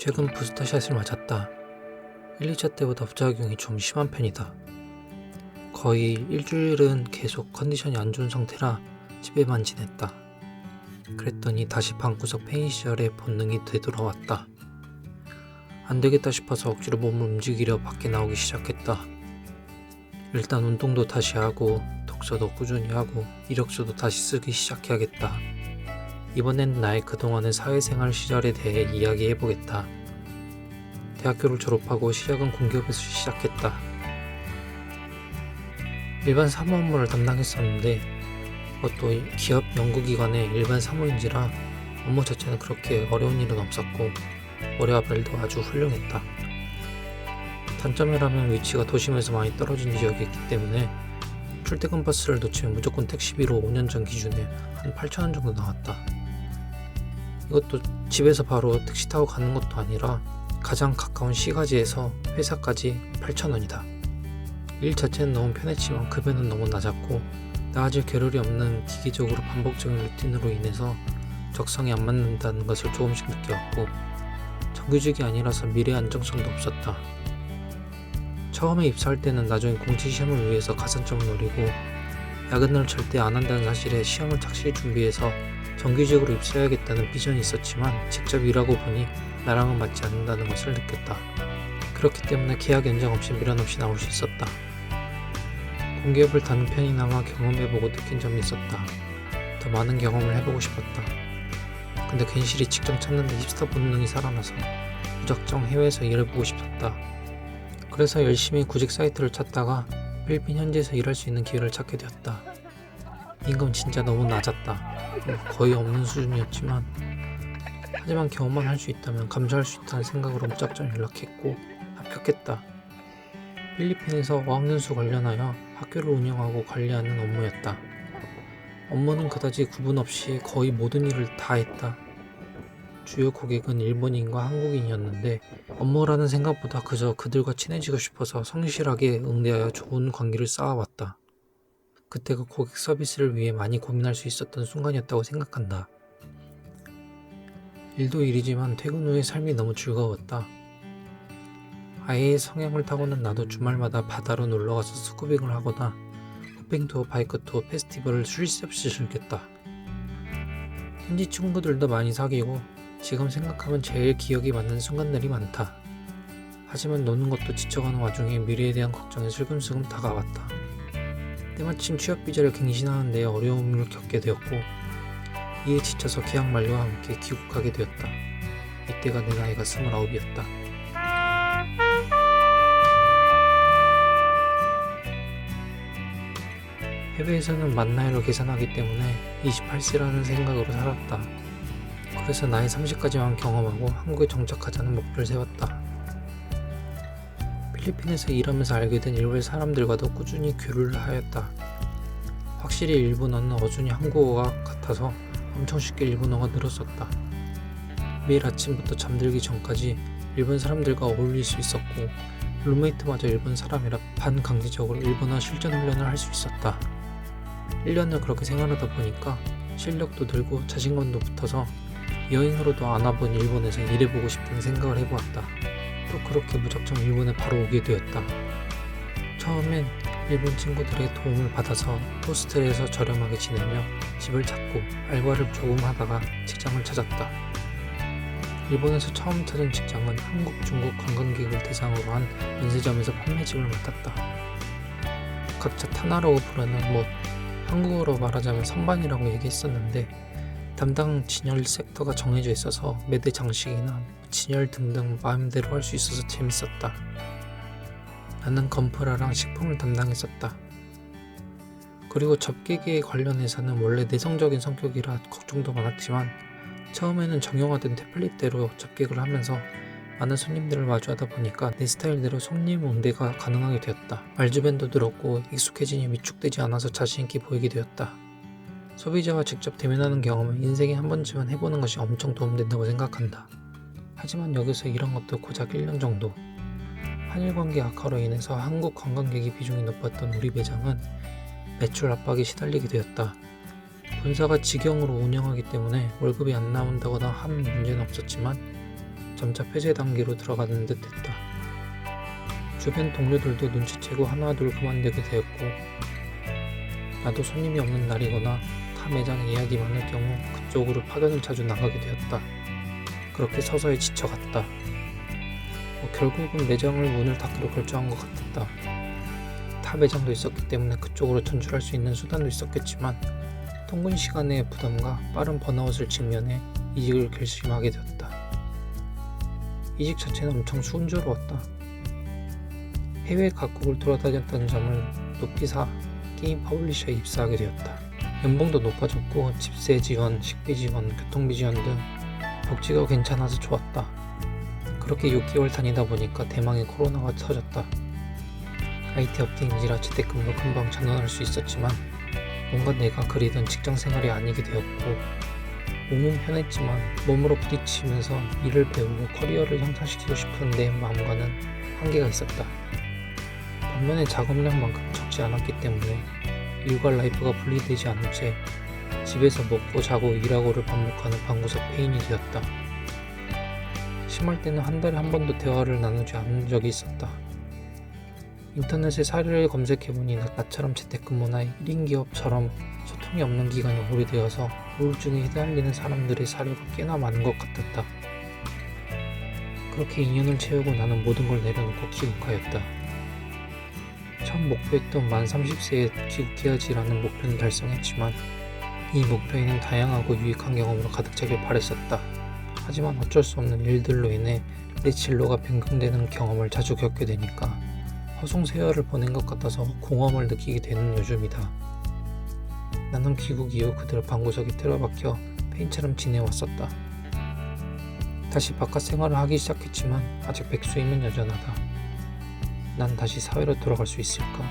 최근 부스터샷을 맞았다. 1, 2차 때보다 부작용이 좀 심한 편이다. 거의 일주일은 계속 컨디션이 안 좋은 상태라 집에만 지냈다. 그랬더니 다시 방구석 폐인 시절의 본능이 되돌아왔다. 안 되겠다 싶어서 억지로 몸을 움직이려 밖에 나오기 시작했다. 일단 운동도 다시 하고 독서도 꾸준히 하고 이력서도 다시 쓰기 시작해야겠다. 이번엔 나의 그동안의 사회생활 시절에 대해 이야기해보겠다. 대학교를 졸업하고 시작은 공기업에서 시작했다. 일반 사무 업무를 담당했었는데 그것도 기업 연구기관의 일반 사무인지라 업무 자체는 그렇게 어려운 일은 없었고 월요일도 아주 훌륭했다. 단점이라면 위치가 도심에서 많이 떨어진 지역이었기 때문에 출퇴근 버스를 놓치면 무조건 택시비로 5년 전 기준에 한 8,000원 정도 나왔다. 이것도 집에서 바로 택시 타고 가는 것도 아니라 가장 가까운 시가지에서 회사까지 8,000원이다. 일 자체는 너무 편했지만 급여는 너무 낮았고 나아질 겨를이 없는 기계적으로 반복적인 루틴으로 인해서 적성에 안 맞는다는 것을 조금씩 느껴왔고 정규직이 아니라서 미래 안정성도 없었다. 처음에 입사할 때는 나중에 공채시험을 위해서 가산점을 노리고 야근을 절대 안 한다는 사실에 시험을 착실히 준비해서 정규직으로 입사해야겠다는 비전이 있었지만 직접 일하고 보니 나랑은 맞지 않는다는 것을 느꼈다. 그렇기 때문에 계약 연장 없이 미련 없이 나올 수 있었다. 공기업을 다른 편이나마 경험해보고 느낀 점이 있었다. 더 많은 경험을 해보고 싶었다. 근데 괜시리 직장 찾는데 힙스터 본능이 살아나서 무작정 해외에서 일해보고 싶었다. 그래서 열심히 구직 사이트를 찾다가 필리핀 현지에서 일할 수 있는 기회를 찾게 되었다. 임금 진짜 너무 낮았다. 거의 없는 수준이었지만 하지만 경험만 할 수 있다면 감수할 수 있다는 생각으로 무작정 연락했고 합격했다. 필리핀에서 어학연수 관련하여 학교를 운영하고 관리하는 업무였다. 업무는 그다지 구분 없이 거의 모든 일을 다 했다. 주요 고객은 일본인과 한국인이었는데 업무라는 생각보다 그저 그들과 친해지고 싶어서 성실하게 응대하여 좋은 관계를 쌓아왔다. 그때가 고객 서비스를 위해 많이 고민할 수 있었던 순간이었다고 생각한다. 일도 일이지만 퇴근 후의 삶이 너무 즐거웠다. 아이의 성향을 타고는 나도 주말마다 바다로 놀러가서 스쿠빙을 하거나 호핑투어, 바이크투어, 페스티벌을 쉴 새 없이 즐겼다. 현지 친구들도 많이 사귀고 지금 생각하면 제일 기억이 맞는 순간들이 많다. 하지만 노는 것도 지쳐가는 와중에 미래에 대한 걱정이 슬금슬금 다가왔다. 때마침 취업 비자를 갱신하는 데 어려움을 겪게 되었고 이에 지쳐서 계약 만료와 함께 귀국하게 되었다. 이때가 내 나이가 29이었다. 해외에서는 만 나이로 계산하기 때문에 28세라는 생각으로 살았다. 그래서 나이 30까지만 경험하고 한국에 정착하자는 목표를 세웠다. 필리핀에서 일하면서 알게 된 일본 사람들과도 꾸준히 교류를 하였다. 확실히 일본어는 어준이 한국어가 같아서 엄청 쉽게 일본어가 늘었었다. 매일 아침부터 잠들기 전까지 일본 사람들과 어울릴 수 있었고 룸메이트마저 일본 사람이라 반강제적으로 일본어 실전 훈련을 할 수 있었다. 1년을 그렇게 생활하다 보니까 실력도 늘고 자신감도 붙어서 여행으로도 안 와본 일본에서 일해보고 싶다는 생각을 해보았다. 또 그렇게 무작정 일본에 바로 오게 되었다. 처음엔 일본 친구들의 도움을 받아서 호스텔에서 저렴하게 지내며 집을 찾고 알바를 조금 하다가 직장을 찾았다. 일본에서 처음 찾은 직장은 한국, 중국 관광객을 대상으로 한 면세점에서 판매직을 맡았다. 각자 타나라고 부르는 한국어로 말하자면 선반이라고 얘기했었는데 담당 진열 섹터가 정해져 있어서 매대 장식이나 진열 등등 마음대로 할 수 있어서 재밌었다. 나는 건프라랑 식품을 담당했었다. 그리고 접객에 관련해서는 원래 내성적인 성격이라 걱정도 많았지만 처음에는 정형화된 템플릿대로 접객을 하면서 많은 손님들을 마주하다 보니까 내 스타일대로 손님 응대가 가능하게 되었다. 말주변도 늘었고 익숙해지니 위축되지 않아서 자신있게 보이게 되었다. 소비자와 직접 대면하는 경험은 인생에 한 번쯤은 해보는 것이 엄청 도움된다고 생각한다. 하지만 여기서 일한 것도 고작 1년 정도. 한일 관계 악화로 인해서 한국 관광객이 비중이 높았던 우리 매장은 매출 압박에 시달리게 되었다. 본사가 직영으로 운영하기 때문에 월급이 안 나온다거나 하는 문제는 없었지만 점차 폐쇄 단계로 들어가는 듯했다. 주변 동료들도 눈치채고 하나둘 그만두게 되었고 나도 손님이 없는 날이거나 타 매장에 예약이 많을 경우 그쪽으로 파견을 자주 나가게 되었다. 그렇게 서서히 지쳐갔다. 결국은 매장을 문을 닫기로 결정한 것 같았다. 타 매장도 있었기 때문에 그쪽으로 전출할 수 있는 수단도 있었겠지만 통근 시간의 부담과 빠른 번아웃을 직면해 이직을 결심하게 되었다. 이직 자체는 엄청 순조로웠다. 해외 각국을 돌아다녔다는 점을 높이 사 게임 퍼블리셔에 입사하게 되었다. 연봉도 높아졌고 집세 지원, 식비 지원, 교통비 지원 등 복지가 괜찮아서 좋았다. 그렇게 6개월 다니다 보니까 대망의 코로나가 터졌다. IT 업계인지라 재택근무로 금방 전환할 수 있었지만 뭔가 내가 그리던 직장 생활이 아니게 되었고 몸은 편했지만 몸으로 부딪히면서 일을 배우고 커리어를 향상시키고 싶은 내 마음과는 한계가 있었다. 반면에 작업량만큼 적지 않았기 때문에 일과 라이프가 분리되지 않은 채 집에서 먹고 자고 일하고를 반복하는 방구석 페인이 되었다. 심할 때는 한 달에 한 번도 대화를 나누지 않은 적이 있었다. 인터넷에 사례를 검색해보니 나처럼 재택근무나 1인 기업처럼 소통이 없는 기간이 오래되어서 우울증에 휘말리는 사람들의 사례가 꽤나 많은 것 같았다. 그렇게 2년을 채우고 나는 모든 걸 내려놓고 귀국하였다. 처음 목표했던 만 30세에 귀국해야지라는 목표는 달성했지만 이 목표에는 다양하고 유익한 경험으로 가득 차길 바랬었다. 하지만 어쩔 수 없는 일들로 인해 내 진로가 변경되는 경험을 자주 겪게 되니까 허송세월을 보낸 것 같아서 공허함을 느끼게 되는 요즘이다. 나는 귀국 이후 그대로 방구석에 틀어박혀 페인처럼 지내왔었다. 다시 바깥 생활을 하기 시작했지만 아직 백수임은 여전하다. 난 다시 사회로 돌아갈 수 있을까?